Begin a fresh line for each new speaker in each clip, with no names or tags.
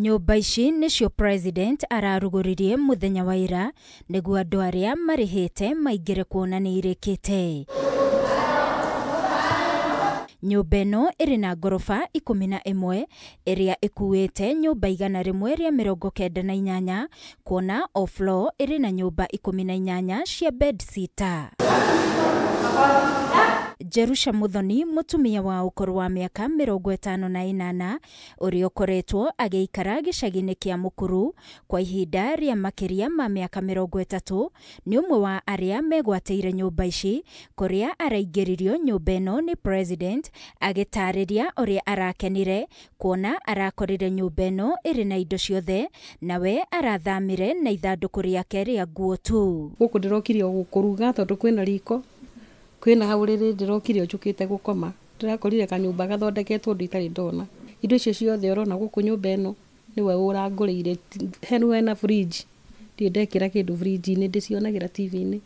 Nyũmba ici nĩcio president ararugũririe muthenya wa ira nĩguo andũ arĩa marĩhĩte maingĩre kuona nĩ irĩkĩte. Nyũmba ĩno ĩrĩ na ngoroba 11 ĩrĩa ĩkuĩte nyũmba 198 kuona o floor ĩrĩ na nyũmba 18 cia bedsitter. Jerusha Muthoni, mutumia wa ũkũrũ wa mĩaka 58 ũrĩa ũkoretwo agĩikara gĩcagi-inĩ kĩa Mũkuru kwa ihinda rĩa makĩria ma mĩaka 30, nĩ ũmwe wa arĩa megwatĩire nyũmba ici, kũrĩa araingĩririo nyũmba ĩno nĩ president, agĩtarĩria ũrĩa arakenire kuona arakorire nyũmba ĩno ĩrĩ na indo ciothe, nawe arathamire na ithandũkũ rĩake rĩa nguo tu.
Gũkũ ndĩrokire gũkũruga tondũ kwĩna riko, kwĩna hau rĩrĩ ndĩrokire njũkĩte gũkoma, ndĩrakorire kanyũmba gathondeketwo ũndũ itarĩ ndona. Indo icio ciothe ũrona gũkũ nyũmba ĩno nĩwe ũrangũrĩire. Hena fridge, ndiĩ ndekĩra kĩndũ fridge-inĩ, ndĩcionagĩra TV-inĩ.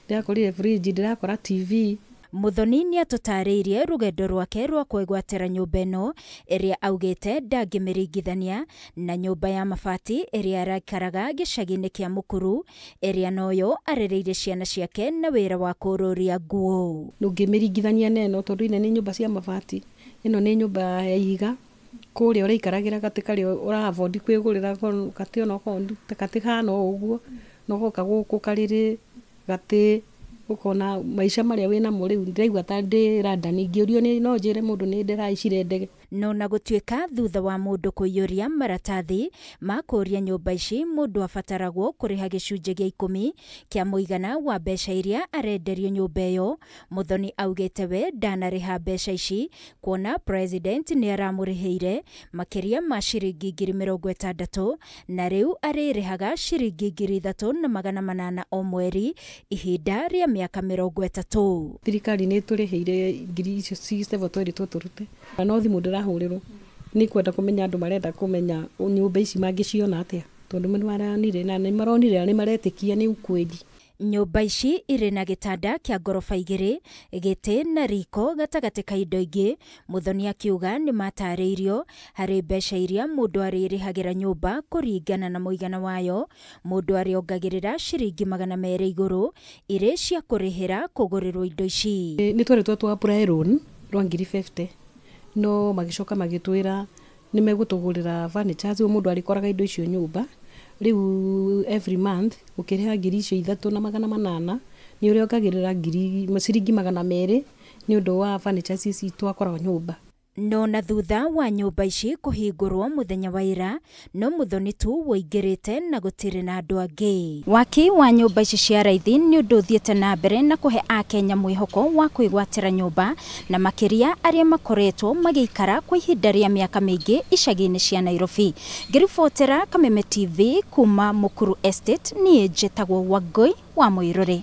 Ndĩrakorire fridge, ndĩrakora TV.
Muthoni nĩ atũtarĩirie rũgendo rwake rwa kwĩgwatĩra nyũmba ĩno ĩrĩa augĩte ndangĩmĩringithania na nyũmba ya mabati ĩrĩa araikaraga gĩcagi-inĩ kĩa Mũkuru, ĩrĩa noyo arereire ciana ciake na wĩra wa kũrũria nguo.
Ndũngĩmĩringithania na ĩno tondũ ine nĩ nyũmba cia mabati, ĩno nĩ nyũmba ya ihiga. Kũrĩa ũraikaragĩra gatĩ karĩa ũravondi kwĩgũrĩra gatĩ onokorwo gatĩ hana ũguo, no goka gũkũ karĩrĩ gatĩ ukona maisha marĩa wĩna mo rĩu ndĩraigua ta ndĩ London, ingĩũrio no njĩre mũndũ nĩ ndĩraicire ndege.
No na gũtuĩka thutha wa mũndũ kũiyũria maratathi ma kũria nyũmba ici, mũndũ abataragwo kũrĩha gĩcunjĩ gĩa 10 kĩa mũigana wa mbeca iria arenderio nyũmba ĩyo. Muthoni augĩte we ndanarĩha mbeca ici kuona president nĩ aramũrĩhĩire makĩria ma ciringi 60,000 na rĩu arĩrĩhaga ciringi 3,800 o mweri ihinda rĩa mĩaka 30.
Thirikari nĩ tũrĩhĩire ngiri icio 67 twĩrĩtwo tũrute. No thimũ ndĩrahũrĩrwo nĩ kwenda kũmenya, andũ marenda kũmenya nyũmba ici mangĩciona atĩa, tondũ maronire na nĩ maronire nĩ maretĩkia nĩ ukweli.
Nyũmba ici irĩ na gĩtanda kĩa ngoroba 2, gĩtĩ na riko gatagatĩ ka indo ingĩ. Muthoni akiuga nĩ matarĩirio harĩ mbeca iria mũndũ arĩrĩhagĩra nyũmba kũringana na mũigana wayo, mũndũ arĩongagĩrĩra ciringi 200 igũrũ irĩ cia kũrĩhĩra kũgũrĩrwo indo ici.
Nĩ twerĩtwo twa apply loan rwa 50,000, no magĩcoka magĩtwĩra nĩ megũtũgũrĩra furnitures, mũndũ arĩkoraga indo icio nyũmba. Rĩu every month ũkĩrĩha ngiri icio 3,800 nĩ ũrĩongagĩrĩra ciringi 200 nĩ ũndũ wa furnitures ici twakoragwo nyũmba.
No na thutha wa nyũmba ici kũhingũrwo muthenya wa ira, no Muthoni tu woingĩrĩte na gũtirĩ na andũ angĩ. Waki wa nyũmba ici cia raithi nĩ ũndũ ũthiĩte na mbere na kũhe Akenya mwĩhoko wa kwĩgwatĩra nyũmba, na makĩria arĩa makoretwo magĩikara kwa ihinda rĩa mĩaka mĩingĩ icagi-inĩ cia Nairobi. Ngĩribotera Kameme TV kuma Mũkuru Estate, niĩ njĩtagwo Wangui wa Mũirũrĩ.